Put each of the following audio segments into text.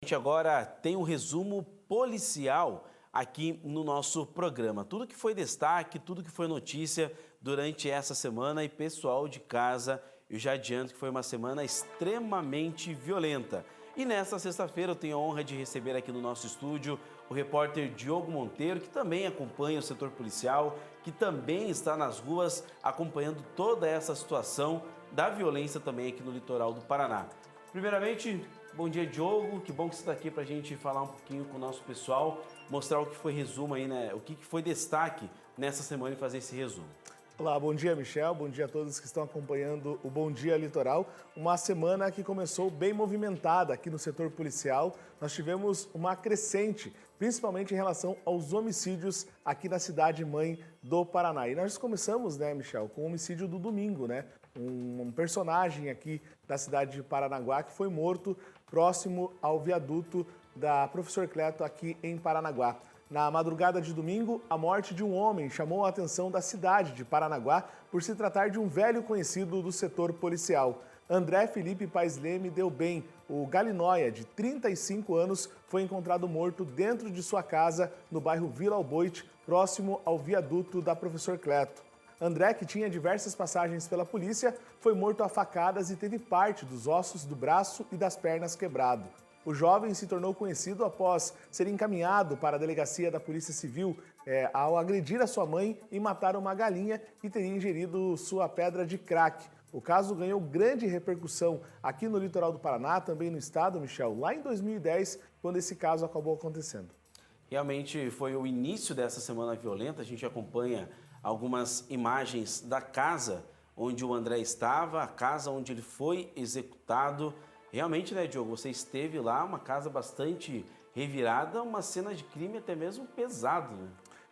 A gente agora tem um resumo policial aqui no nosso programa. Tudo que foi destaque, tudo que foi notícia durante essa semana. E pessoal de casa, eu já adianto que foi uma semana extremamente violenta. E nesta sexta-feira eu tenho a honra de receber aqui no nosso estúdio o repórter Diogo Monteiro, que também acompanha o setor policial, que também está nas ruas acompanhando toda essa situação da violência também aqui no litoral do Paraná. Primeiramente, bom dia, Diogo. Que bom que você está aqui para a gente falar um pouquinho com o nosso pessoal, mostrar o que foi resumo aí, né? O que foi destaque nessa semana e fazer esse resumo. Olá, bom dia, Michel. Bom dia a todos que estão acompanhando o Bom Dia Litoral. Uma semana que começou bem movimentada aqui no setor policial. Nós tivemos uma crescente, principalmente em relação aos homicídios aqui na cidade-mãe do Paraná. E nós começamos, né, Michel, com o homicídio do domingo, né? Um personagem aqui da cidade de Paranaguá que foi morto próximo ao viaduto da Professor Cleto aqui em Paranaguá. Na madrugada de domingo, a morte de um homem chamou a atenção da cidade de Paranaguá por se tratar de um velho conhecido do setor policial. André Felipe Paes Leme deu bem. O Galinóia, de 35 anos, foi encontrado morto dentro de sua casa no bairro Vila Alboite, próximo ao viaduto da Professor Cleto. André, que tinha diversas passagens pela polícia, foi morto a facadas e teve parte dos ossos do braço e das pernas quebrado. O jovem se tornou conhecido após ser encaminhado para a delegacia da Polícia Civil ao agredir a sua mãe e matar uma galinha e ter ingerido sua pedra de crack. O caso ganhou grande repercussão aqui no litoral do Paraná, também no estado, Michel, lá em 2010, quando esse caso acabou acontecendo. Realmente foi o início dessa semana violenta. A gente acompanha algumas imagens da casa onde o André estava, a casa onde ele foi executado. Realmente, né, Diogo, você esteve lá, uma casa bastante revirada, uma cena de crime até mesmo pesado, né?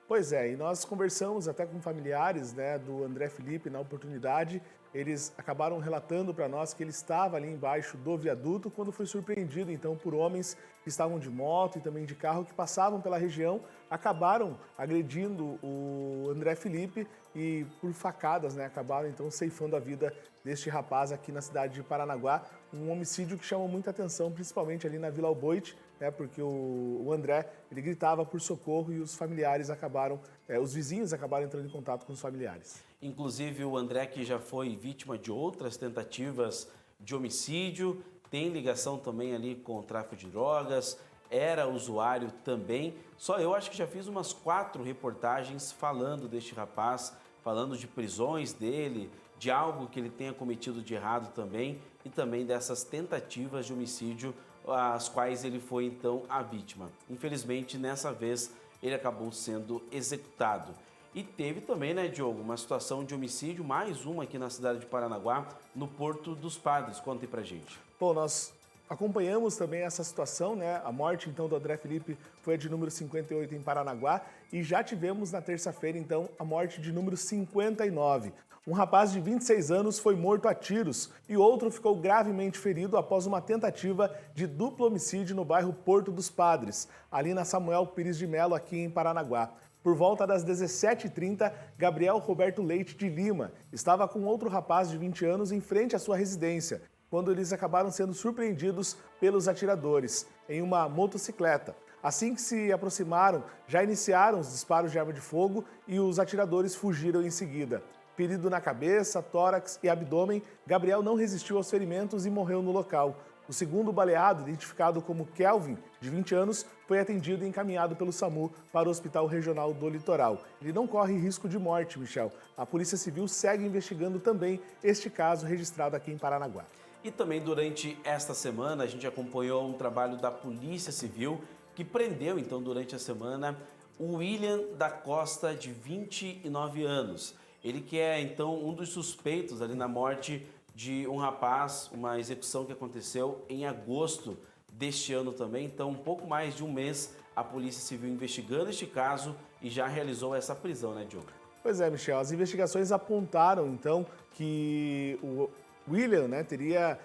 Pois é, e nós conversamos até com familiares, né, do André Felipe na oportunidade. Eles acabaram relatando para nós que ele estava ali embaixo do viaduto quando foi surpreendido então por homens que estavam de moto e também de carro que passavam pela região, acabaram agredindo o André Felipe e por facadas, né, acabaram então ceifando a vida deste rapaz aqui na cidade de Paranaguá. Um homicídio que chamou muita atenção, principalmente ali na Vila Alboite, né, porque o André, ele gritava por socorro e os familiares acabaram, os vizinhos acabaram entrando em contato com os familiares. Inclusive o André, que já foi vítima de outras tentativas de homicídio, tem ligação também ali com o tráfico de drogas, era usuário também. Só eu acho que já fiz umas 4 reportagens falando deste rapaz, falando de prisões dele, de algo que ele tenha cometido de errado também e também dessas tentativas de homicídio as quais ele foi então a vítima. Infelizmente, nessa vez, ele acabou sendo executado. E teve também, né, Diogo, uma situação de homicídio, mais uma aqui na cidade de Paranaguá, no Porto dos Padres. Conta aí pra gente. Bom, nós acompanhamos também essa situação, né? A morte, então, do André Felipe foi a de número 58 em Paranaguá e já tivemos na terça-feira, então, a morte de número 59. Um rapaz de 26 anos foi morto a tiros e outro ficou gravemente ferido após uma tentativa de duplo homicídio no bairro Porto dos Padres, ali na Samuel Pires de Melo, aqui em Paranaguá. Por volta das 17h30, Gabriel Roberto Leite de Lima estava com outro rapaz de 20 anos em frente à sua residência, quando eles acabaram sendo surpreendidos pelos atiradores em uma motocicleta. Assim que se aproximaram, já iniciaram os disparos de arma de fogo e os atiradores fugiram em seguida. Ferido na cabeça, tórax e abdômen, Gabriel não resistiu aos ferimentos e morreu no local. O segundo baleado, identificado como Kelvin, de 20 anos, foi atendido e encaminhado pelo SAMU para o Hospital Regional do Litoral. Ele não corre risco de morte, Michel. A Polícia Civil segue investigando também este caso registrado aqui em Paranaguá. E também durante esta semana a gente acompanhou um trabalho da Polícia Civil que prendeu então durante a semana o William da Costa, de 29 anos. Ele que é então um dos suspeitos ali na morte de um rapaz, uma execução que aconteceu em agosto deste ano também. Então, um pouco mais de um mês a Polícia Civil investigando este caso e já realizou essa prisão, né, Diogo? Pois é, Michel. As investigações apontaram, então, que o William, né, teria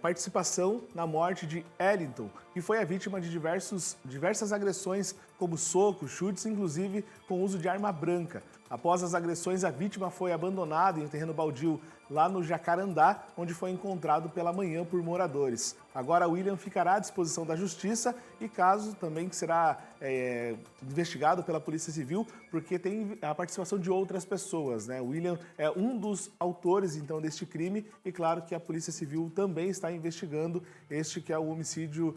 participação na morte de Ellington, que foi a vítima de diversas agressões, como socos, chutes, inclusive com uso de arma branca. Após as agressões, a vítima foi abandonada em um terreno baldio lá no Jacarandá, onde foi encontrado pela manhã por moradores. Agora, o William ficará à disposição da Justiça e caso também que será investigado pela Polícia Civil, porque tem a participação de outras pessoas, né? O William é um dos autores, então, deste crime e, claro, que a Polícia Civil também está investigando este que é o homicídio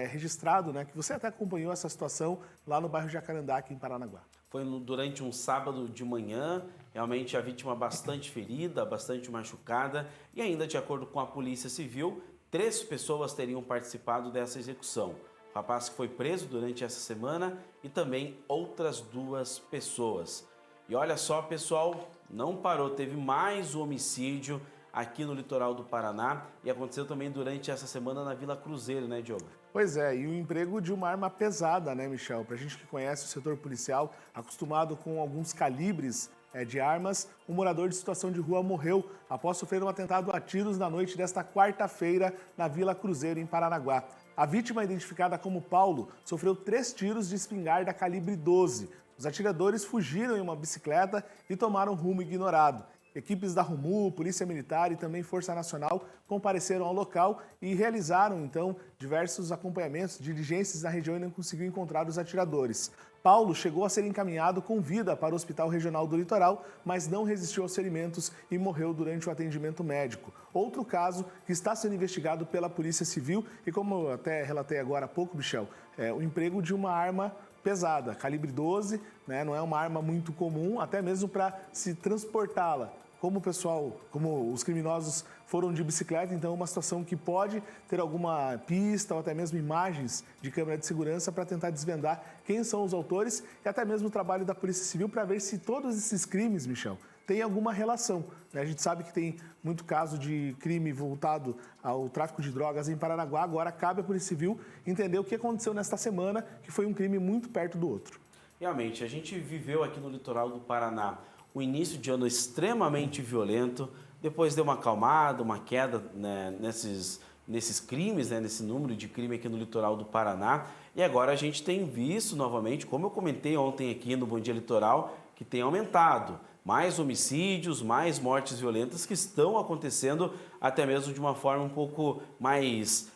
registrado, né? Que você até acompanhou essa situação lá no bairro Jacarandá, aqui em Paranaguá. Foi durante um sábado de manhã, realmente a vítima bastante ferida, bastante machucada e ainda de acordo com a Polícia Civil, 3 pessoas teriam participado dessa execução. O rapaz que foi preso durante essa semana e também outras 2 pessoas. E olha só, pessoal, não parou, teve mais um homicídio aqui no litoral do Paraná e aconteceu também durante essa semana na Vila Cruzeiro, né, Diogo? Pois é, e o emprego de uma arma pesada, né, Michel? Pra gente que conhece o setor policial, acostumado com alguns calibres de armas, um morador de situação de rua morreu após sofrer um atentado a tiros na noite desta quarta-feira na Vila Cruzeiro, em Paranaguá. A vítima, identificada como Paulo, sofreu 3 tiros de espingarda calibre 12. Os atiradores fugiram em uma bicicleta e tomaram rumo ignorado. Equipes da RUMU, Polícia Militar e também Força Nacional compareceram ao local e realizaram, então, diversos acompanhamentos, diligências na região e não conseguiu encontrar os atiradores. Paulo chegou a ser encaminhado com vida para o Hospital Regional do Litoral, mas não resistiu aos ferimentos e morreu durante o atendimento médico. Outro caso que está sendo investigado pela Polícia Civil e, como eu até relatei agora há pouco, Michel, o emprego de uma arma pesada, calibre 12, né? Não é uma arma muito comum, até mesmo para se transportá-la. Como os criminosos foram de bicicleta, então é uma situação que pode ter alguma pista ou até mesmo imagens de câmera de segurança para tentar desvendar quem são os autores e até mesmo o trabalho da Polícia Civil para ver se todos esses crimes, Michel, têm alguma relação. A gente sabe que tem muito caso de crime voltado ao tráfico de drogas em Paranaguá, agora cabe à Polícia Civil entender o que aconteceu nesta semana, que foi um crime muito perto do outro. Realmente, a gente viveu aqui no litoral do Paraná um início de ano extremamente violento, depois deu uma acalmada, uma queda, né, nesses crimes, né, nesse número de crime aqui no litoral do Paraná. E agora a gente tem visto novamente, como eu comentei ontem aqui no Bom Dia Litoral, que tem aumentado. Mais homicídios, mais mortes violentas que estão acontecendo até mesmo de uma forma um pouco mais...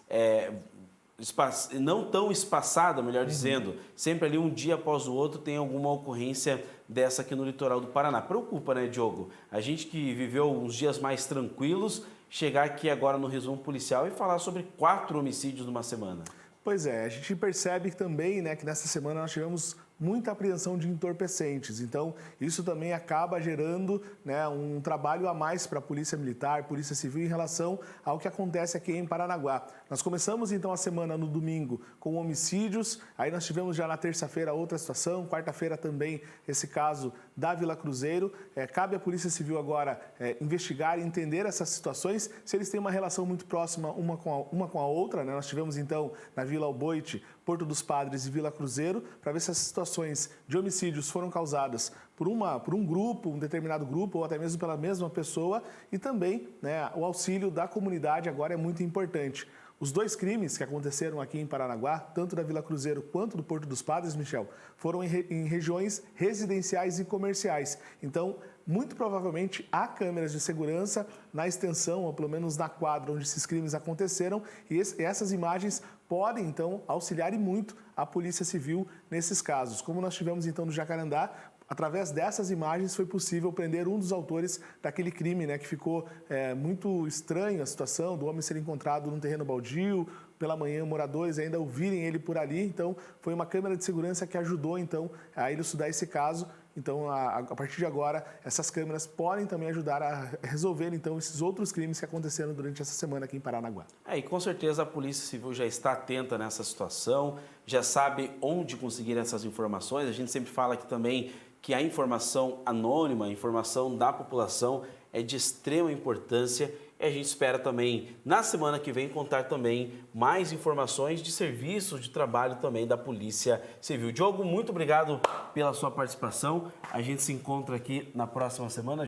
não tão espaçada, melhor dizendo, sempre ali um dia após o outro tem alguma ocorrência dessa aqui no litoral do Paraná. Preocupa, né, Diogo? A gente que viveu uns dias mais tranquilos, chegar aqui agora no resumo policial e falar sobre 4 homicídios numa semana. Pois é, a gente percebe também, né, que nessa semana nós tivemos muita apreensão de entorpecentes. Então, isso também acaba gerando, né, um trabalho a mais para a Polícia Militar, Polícia Civil em relação ao que acontece aqui em Paranaguá. Nós começamos então a semana no domingo com homicídios, aí nós tivemos já na terça-feira outra situação, quarta-feira também esse caso da Vila Cruzeiro. Cabe à Polícia Civil agora investigar e entender essas situações, se eles têm uma relação muito próxima uma com a outra, né? Nós tivemos então na Vila Alboite, Porto dos Padres e Vila Cruzeiro, para ver se as situações de homicídios foram causadas por um grupo, um determinado grupo, ou até mesmo pela mesma pessoa, e também, né, o auxílio da comunidade agora é muito importante. Os 2 crimes que aconteceram aqui em Paranaguá, tanto da Vila Cruzeiro quanto do Porto dos Padres, Michel, foram em regiões residenciais e comerciais. Então, muito provavelmente há câmeras de segurança na extensão, ou pelo menos na quadra onde esses crimes aconteceram, e essas imagens podem, então, auxiliar e muito a Polícia Civil nesses casos. Como nós tivemos, então, no Jacarandá, através dessas imagens foi possível prender um dos autores daquele crime, né, que ficou muito estranho a situação do homem ser encontrado num terreno baldio, pela manhã moradores ainda ouvirem ele por ali. Então, foi uma câmera de segurança que ajudou, então, a elucidar esse caso. Então, a partir de agora, essas câmeras podem também ajudar a resolver, então, esses outros crimes que aconteceram durante essa semana aqui em Paranaguá. E com certeza a Polícia Civil já está atenta nessa situação, já sabe onde conseguir essas informações. A gente sempre fala aqui também que a informação anônima, a informação da população é de extrema importância. E a gente espera também, na semana que vem, contar também mais informações de serviços de trabalho também da Polícia Civil. Diogo, muito obrigado pela sua participação. A gente se encontra aqui na próxima semana.